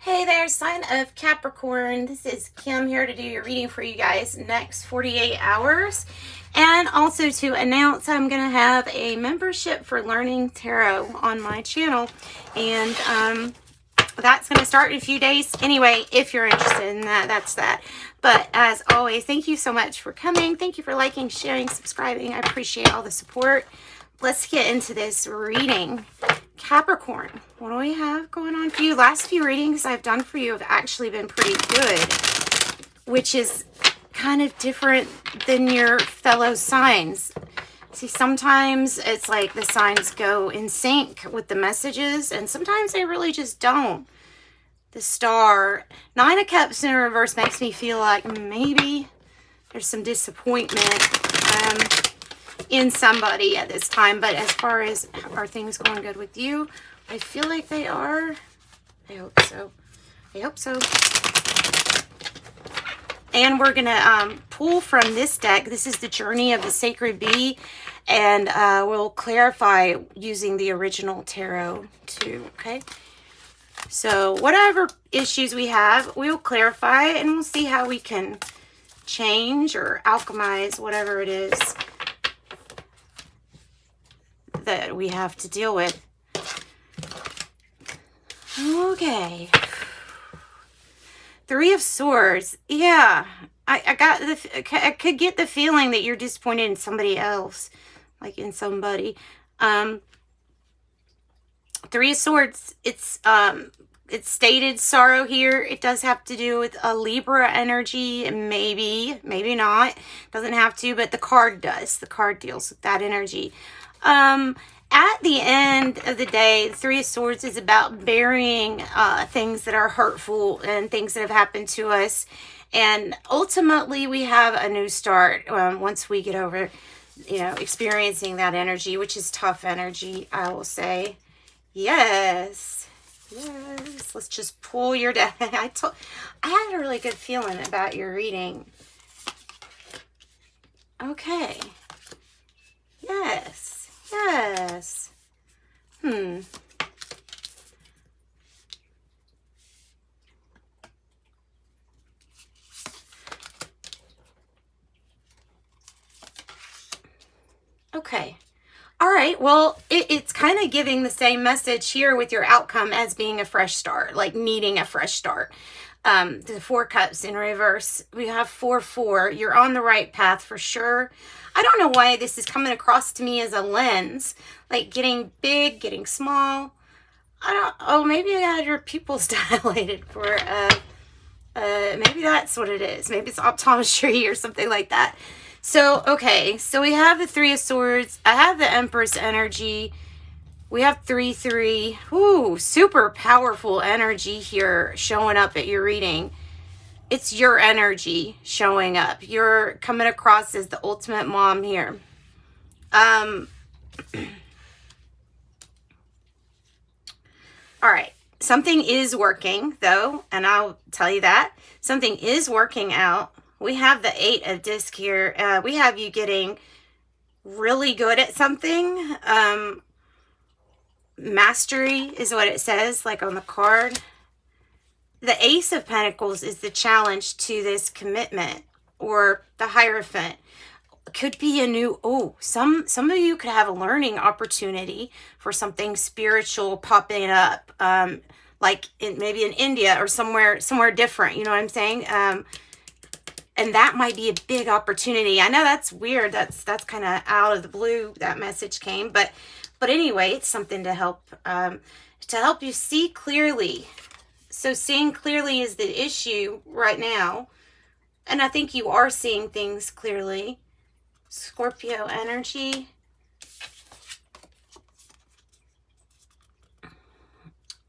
Hey there, sign of Capricorn. This is Kim here to do your reading for you guys next 48 hours. And also to announce I'm going to have a membership for Learning Tarot on my channel. And that's going to start in a few days. Anyway, if you're interested in that, that's that. But as always, thank you so much for coming. Thank you for liking, sharing, subscribing. I appreciate all the support. Let's get into this reading. Capricorn, what do we have going on for you? Last few readings I've done for you have actually been pretty good, which is kind of different than your fellow signs. See, sometimes it's like the signs go in sync with the messages, and sometimes they really just don't. The Star, Nine of Cups in reverse makes me feel like maybe there's some disappointment in somebody at this time. But as far as are things going good with you, I feel like they are. I hope so. I hope so. And we're gonna pull from this deck. This is the Journey of the Sacred Bee, and we'll clarify using the original tarot too. Okay, so whatever issues we have, we'll clarify, and we'll see how we can change or alchemize whatever it is that we have to deal with. Okay. Three of Swords. Yeah, I could get the feeling that you're disappointed in somebody else, like in somebody. Three of Swords. It's stated sorrow here. It does have to do with a Libra energy, maybe not. Doesn't have to, but the card does. The card deals with that energy. At the end of the day, the Three of Swords is about burying things that are hurtful and things that have happened to us. And ultimately, we have a new start once we get over, experiencing that energy, which is tough energy, I will say. Yes. Yes. Let's just pull your deck. I had a really good feeling about your reading. Okay. Yes. Yes. Okay. All right. Well, it's kind of giving the same message here with your outcome as being a fresh start, like needing a fresh start. The Four Cups in reverse. We have 4-4. You're on the right path for sure. I don't know why this is coming across to me as a lens, like getting big, getting small. Maybe I had your pupils dilated for, maybe that's what it is. Maybe it's optometry or something like that. So, okay, so we have the Three of Swords. I have the Empress energy. We have 3-3. Ooh, super powerful energy here showing up at your reading. It's your energy showing up. You're coming across as the ultimate mom here. All right. Something is working, though, and I'll tell you that. Something is working out. We have the 8 of Disc here. We have you getting really good at something. Mastery is what it says, like on the card. The Ace of Pentacles is the challenge to this commitment, or the Hierophant. Could be a new, some of you could have a learning opportunity for something spiritual popping up, like maybe in India or somewhere different, you know what I'm saying? And that might be a big opportunity. I know that's weird. That's kind of out of the blue, that message came, but anyway, it's something to help you see clearly. So seeing clearly is the issue right now. And I think you are seeing things clearly. Scorpio energy.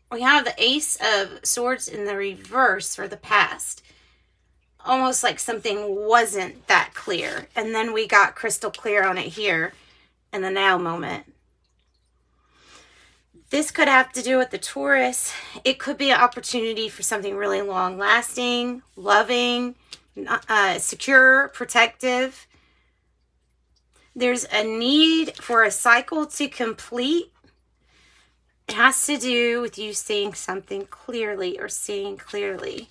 We have the Ace of Swords in the reverse for the past. Almost like something wasn't that clear. And then we got crystal clear on it here in the now moment. This could have to do with the Taurus. It could be an opportunity for something really long-lasting, loving, secure, protective. There's a need for a cycle to complete. It has to do with you seeing something clearly or seeing clearly.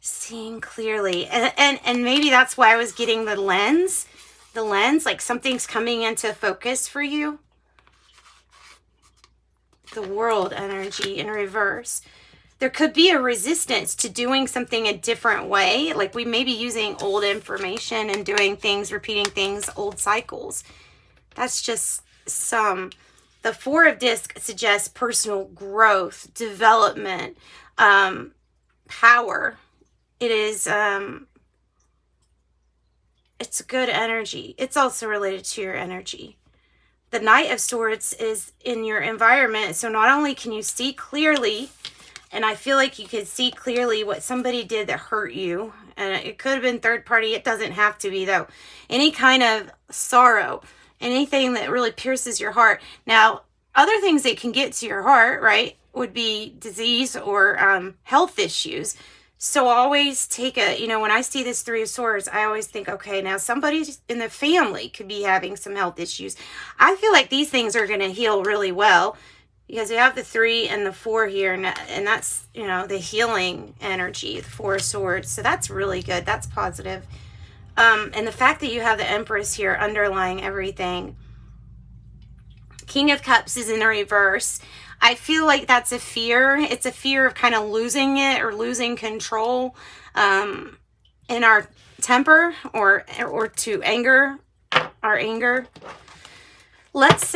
Seeing clearly. And maybe that's why I was getting the lens. The lens, like something's coming into focus for you. The World energy in reverse. There could be a resistance to doing something a different way. Like we may be using old information and doing things, repeating things, old cycles. That's just some. The Four of Discs suggests personal growth, development, power. It is, it's good energy. It's also related to your energy. The Knight of Swords is in your environment. So not only can you see clearly, and I feel like you could see clearly what somebody did that hurt you. And it could have been third party. It doesn't have to be though. Any kind of sorrow, anything that really pierces your heart. Now, other things that can get to your heart, right, would be disease or health issues. So always take a, when I see this Three of Swords, I always think, okay, now somebody in the family could be having some health issues. I feel like these things are going to heal really well because we have the 3 and the 4 here, and that's, the healing energy, the 4 of Swords. So that's really good. That's positive. And the fact that you have the Empress here underlying everything. King of Cups is in the reverse. I feel like that's a fear. It's a fear of kind of losing it or losing control in our temper or to anger, our anger. Let's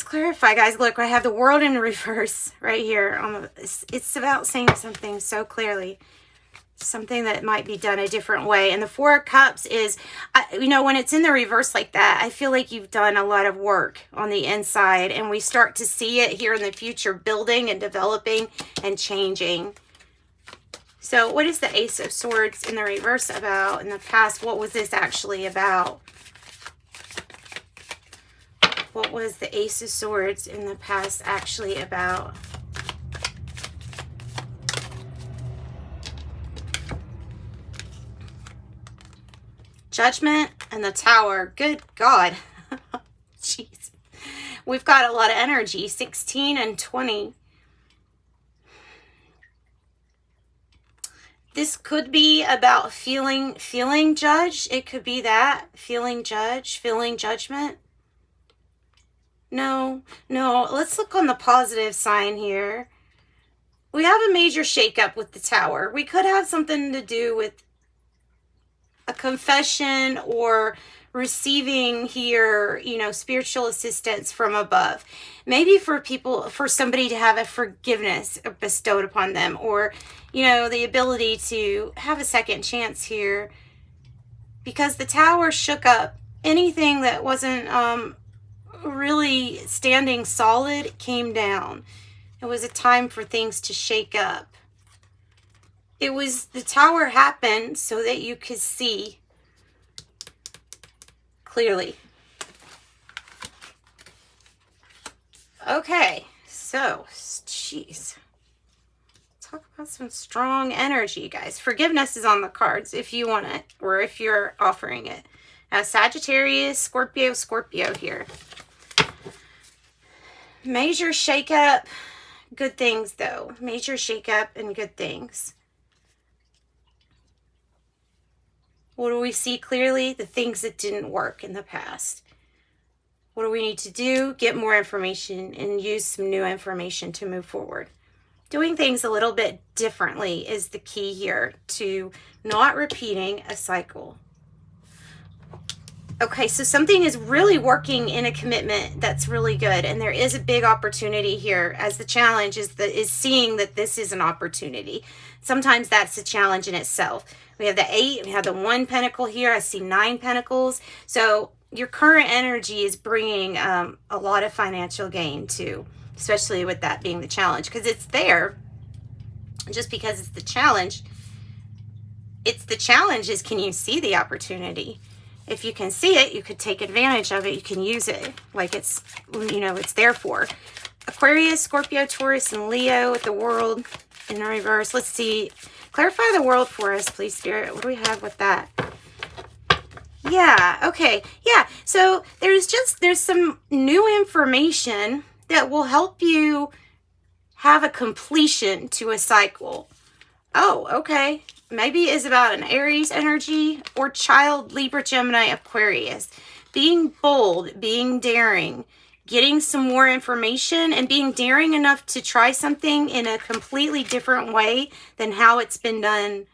clarify, guys. Look, I have the World in reverse right here. It's about saying something so clearly. Something that might be done a different way. And the Four of Cups is, when it's in the reverse like that, I feel like you've done a lot of work on the inside, and we start to see it here in the future building and developing and changing. So what is the Ace of Swords in the reverse about in the past? What was this actually about? What was the Ace of Swords in the past actually about? Judgment and the Tower. Good God. Jeez. We've got a lot of energy. 16 and 20. This could be about feeling judged. It could be that. Feeling judged. Feeling judgment. No. Let's look on the positive sign here. We have a major shakeup with the Tower. We could have something to do with a confession or receiving here, spiritual assistance from above. Maybe for somebody to have a forgiveness bestowed upon them, or, the ability to have a second chance here, because the Tower shook up anything that wasn't really standing solid. Came down. It was a time for things to shake up. It was, the Tower happened so that you could see clearly. Okay, so, jeez. Talk about some strong energy, guys. Forgiveness is on the cards if you want it, or if you're offering it. Sagittarius, Scorpio here. Major shakeup, good things though. Major shakeup and good things. What do we see clearly? The things that didn't work in the past. What do we need to do? Get more information and use some new information to move forward. Doing things a little bit differently is the key here to not repeating a cycle. Okay, so something is really working in a commitment that's really good, and there is a big opportunity here, as the challenge is seeing that this is an opportunity. Sometimes that's a challenge in itself. We have the 8, we have the 1 pentacle here. I see 9 pentacles. So your current energy is bringing a lot of financial gain too, especially with that being the challenge, because it's there. Just because it's the challenge is, can you see the opportunity? If you can see it, you could take advantage of it. You can use it like it's, it's there for. Aquarius, Scorpio, Taurus, and Leo with the World in reverse. Let's see. Clarify the World for us, please, Spirit. What do we have with that? Yeah, okay. Yeah, so there's some new information that will help you have a completion to a cycle. Oh, okay. Maybe it's about an Aries energy or child, Libra, Gemini, Aquarius. Being bold, being daring, getting some more information, and being daring enough to try something in a completely different way than how it's been done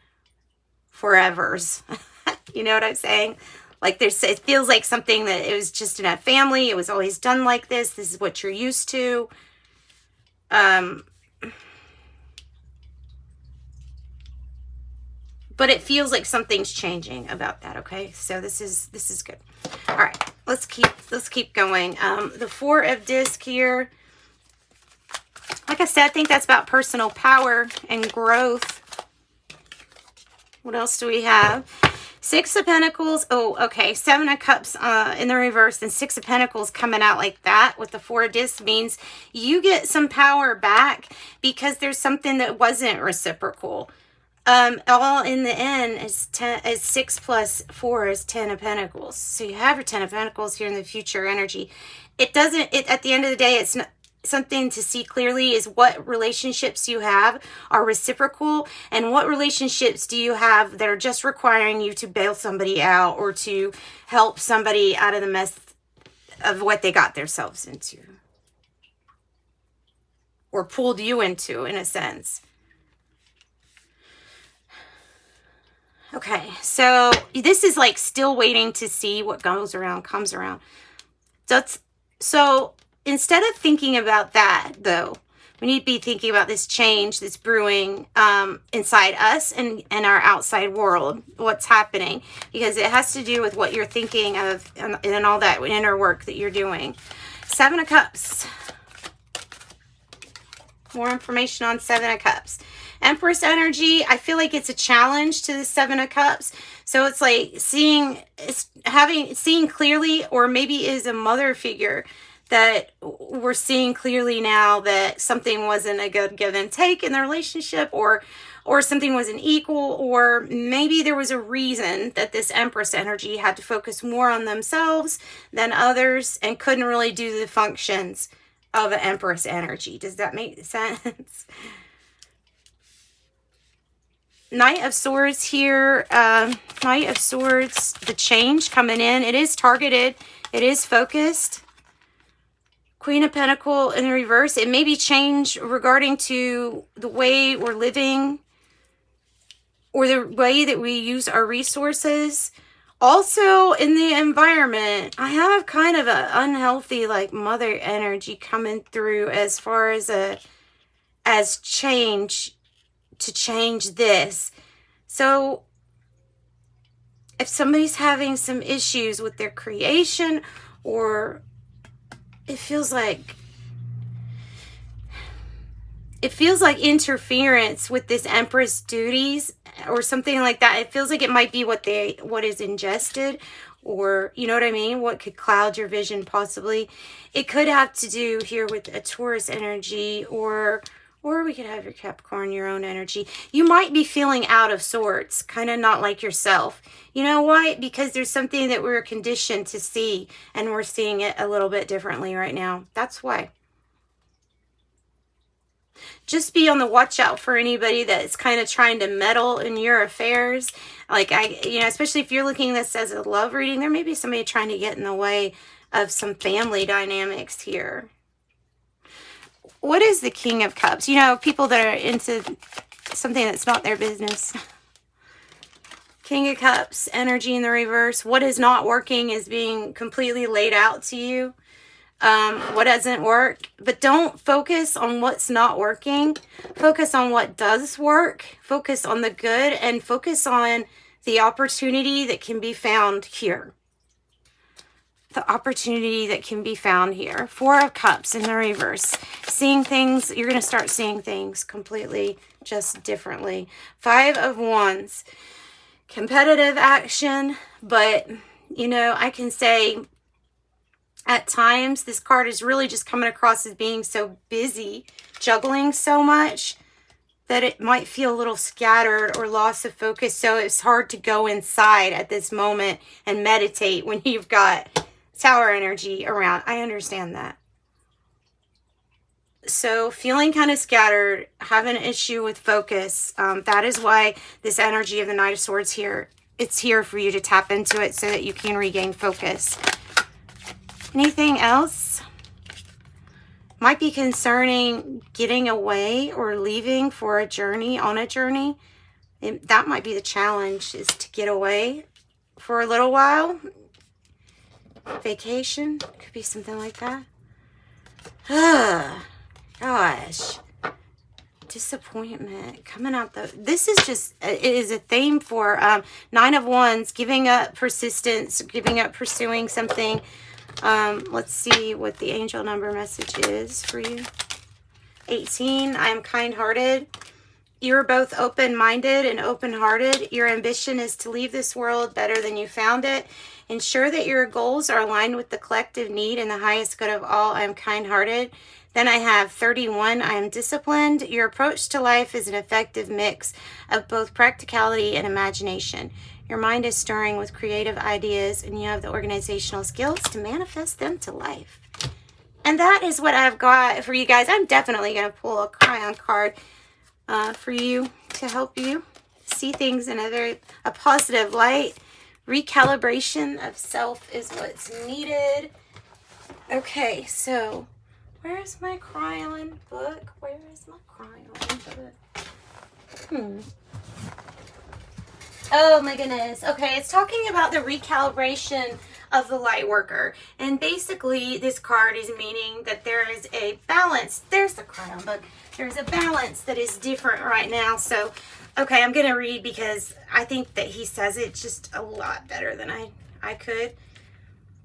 forevers. You know what I'm saying? Like it feels like something that it was just in a family. It was always done like this. This is what you're used to. But it feels like something's changing about that, okay? So this is good. All right, let's keep going. The Four of Discs here. Like I said, I think that's about personal power and growth. What else do we have? Six of Pentacles. Oh, okay. Seven of Cups in the reverse, and Six of Pentacles coming out like that with the Four of Discs means you get some power back because there's something that wasn't reciprocal. All in the end is 6 plus 4 is 10 of Pentacles. So you have your 10 of Pentacles here in the future energy. At the end of the day, it's not something to see clearly is what relationships you have are reciprocal, and what relationships do you have that are just requiring you to bail somebody out or to help somebody out of the mess of what they got themselves into or pulled you into, in a sense. Okay, so this is like still waiting to see what goes around, comes around. So instead of thinking about that, though, we need to be thinking about this change that's brewing inside us and our outside world, what's happening, because it has to do with what you're thinking of and all that inner work that you're doing. Seven of Cups. More information on Seven of Cups. Empress energy, I feel like it's a challenge to the Seven of Cups. So it's like seeing clearly, or maybe is a mother figure that we're seeing clearly now that something wasn't a good give and take in the relationship, or something wasn't equal, or maybe there was a reason that this Empress energy had to focus more on themselves than others and couldn't really do the functions of an Empress energy. Does that make sense? Knight of Swords here. Knight of Swords, the change coming in. It is targeted. It is focused. Queen of Pentacles in the reverse. It may be change regarding to the way we're living or the way that we use our resources. Also in the environment, I have kind of an unhealthy like mother energy coming through as far as change, to change this. So if somebody's having some issues with their creation, or it feels like interference with this Empress duties or something like that. It feels like it might be what is ingested, or you know what I mean, what could cloud your vision possibly. It could have to do here with a Taurus energy, or we could have your Capricorn, your own energy. You might be feeling out of sorts, kind of not like yourself. You know why? Because there's something that we're conditioned to see, and we're seeing it a little bit differently right now. That's why. Just be on the watch out for anybody that's kind of trying to meddle in your affairs. Like, especially if you're looking at this as a love reading, there may be somebody trying to get in the way of some family dynamics here. What is the King of Cups? You know, people that are into something that's not their business. King of Cups, energy in the reverse. What is not working is being completely laid out to you. What doesn't work. But don't focus on what's not working. Focus on what does work. Focus on the good, and focus on the opportunity that can be found here. The opportunity that can be found here. Four of Cups in the reverse. Seeing things, you're going to start seeing things completely just differently. Five of Wands. Competitive action, but, you know, I can say at times this card is really just coming across as being so busy, juggling so much, that it might feel a little scattered or loss of focus. So it's hard to go inside at this moment and meditate when you've got Tower energy around. I understand that. So feeling kind of scattered, having an issue with focus. That is why this energy of the Knight of Swords here, it's here for you to tap into it so that you can regain focus. Anything else? Might be concerning getting away or leaving for a journey, on a journey. That might be the challenge, is to get away for a little while. Vacation, could be something like that. Gosh. Disappointment coming out. This is just, it is a theme for 9 of Wands, giving up persistence, giving up pursuing something. Let's see what the angel number message is for you. 18. I am kind-hearted. You're both open-minded and open-hearted. Your ambition is to leave this world better than you found it. Ensure that your goals are aligned with the collective need and the highest good of all. I am kind-hearted. Then I have 31. I am disciplined. Your approach to life is an effective mix of both practicality and imagination. Your mind is stirring with creative ideas, and you have the organizational skills to manifest them to life. And that is what I've got for you guys. I'm definitely going to pull a Cryon card for you to help you see things in a positive light. Recalibration of self is what's needed. Okay, so where's my Cryon book? Where is my Cryon book? Oh my goodness. Okay, it's talking about the recalibration of the light worker. And basically this card is meaning that there is a balance. There's the Cryon book. There's a balance that is different right now. So, okay, I'm going to read because I think that he says it just a lot better than I could.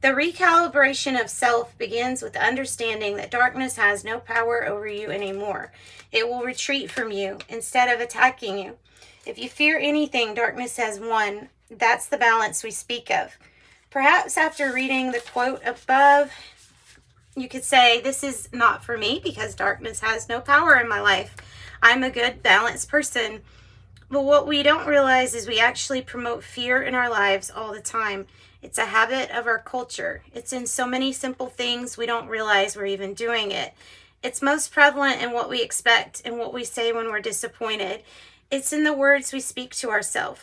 The recalibration of self begins with the understanding that darkness has no power over you anymore. It will retreat from you instead of attacking you. If you fear anything, darkness has won. That's the balance we speak of. Perhaps after reading the quote above, you could say, this is not for me because darkness has no power in my life. I'm a good, balanced person. But what we don't realize is we actually promote fear in our lives all the time. It's a habit of our culture. It's in so many simple things we don't realize we're even doing it. It's most prevalent in what we expect and what we say when we're disappointed. It's in the words we speak to ourselves.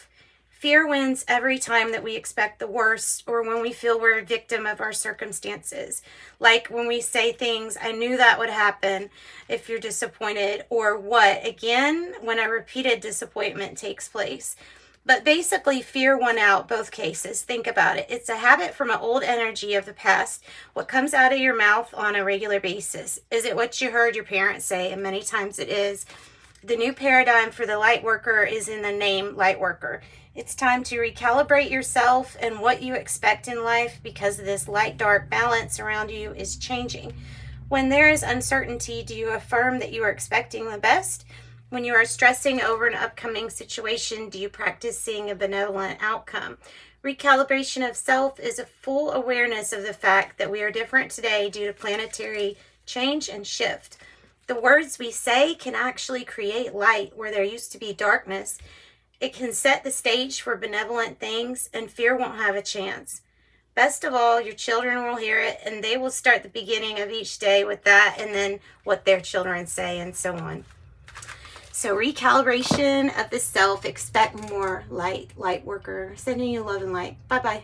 Fear wins every time that we expect the worst or when we feel we're a victim of our circumstances. Like when we say things, I knew that would happen if you're disappointed, or what, again, when a repeated disappointment takes place. But basically, fear won out both cases. Think about it. It's a habit from an old energy of the past. What comes out of your mouth on a regular basis? Is it what you heard your parents say? And many times it is. The new paradigm for the light worker is in the name light worker. It's time to recalibrate yourself and what you expect in life because this light-dark balance around you is changing. When there is uncertainty, do you affirm that you are expecting the best? When you are stressing over an upcoming situation, do you practice seeing a benevolent outcome? Recalibration of self is a full awareness of the fact that we are different today due to planetary change and shift. The words we say can actually create light where there used to be darkness. It can set the stage for benevolent things, and fear won't have a chance. Best of all, your children will hear it, and they will start the beginning of each day with that, and then what their children say, and so on. So recalibration of the self. Expect more light worker. Sending you love and light. Bye-bye.